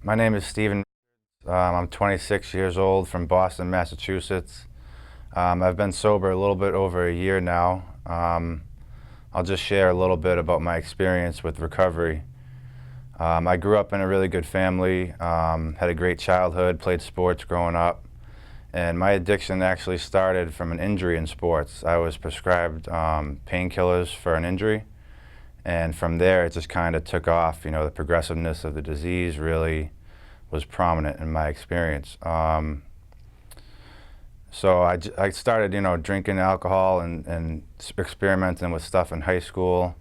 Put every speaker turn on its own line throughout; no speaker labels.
My name is Steven. I'm 26 years old from Boston, Massachusetts. I've been sober a little bit over a year now. I'll just share a little bit about my experience with recovery. I grew up in a really good family, had a great childhood, played sports growing up, and my addiction actually started from an injury in sports. I was prescribed painkillers for an injury, and from there it just kind of took off. You know, the progressiveness of the disease really was prominent in my experience. So I started, drinking alcohol and experimenting with stuff in high school.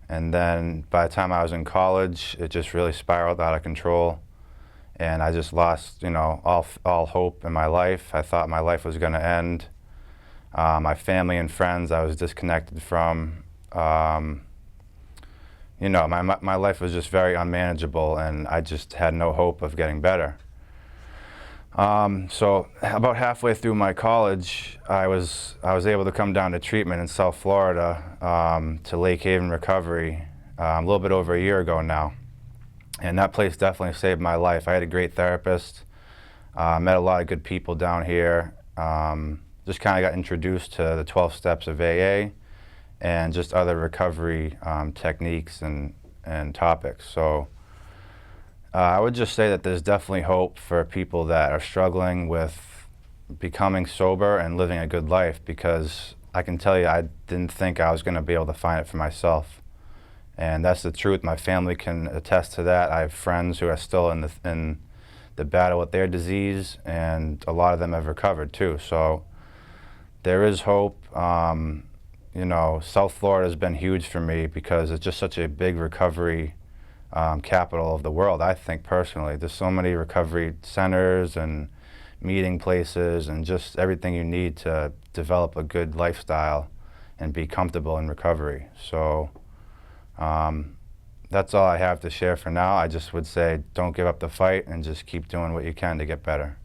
And then by the time I was in college, it just really spiraled out of control. And I just lost, all hope in my life. I thought my life was going to end. My family and friends I was disconnected from. My life was just very unmanageable, and I just had no hope of getting better. So about halfway through my college, I was able to come down to treatment in South Florida, to Lake Haven Recovery, a little bit over a year ago now. And that place definitely saved my life. I had a great therapist, met a lot of good people down here, just kind of got introduced to the 12 steps of AA and just other recovery techniques and topics. So I would just say that there's definitely hope for people that are struggling with becoming sober and living a good life, because I can tell you I didn't think I was going to be able to find it for myself. And that's the truth. My family can attest to that. I have friends who are still in the battle with their disease, and a lot of them have recovered too. So there is hope. South Florida has been huge for me because it's just such a big recovery capital of the world, I think personally. There's so many recovery centers and meeting places and just everything you need to develop a good lifestyle and be comfortable in recovery. So that's all I have to share for now. I just would say don't give up the fight and just keep doing what you can to get better.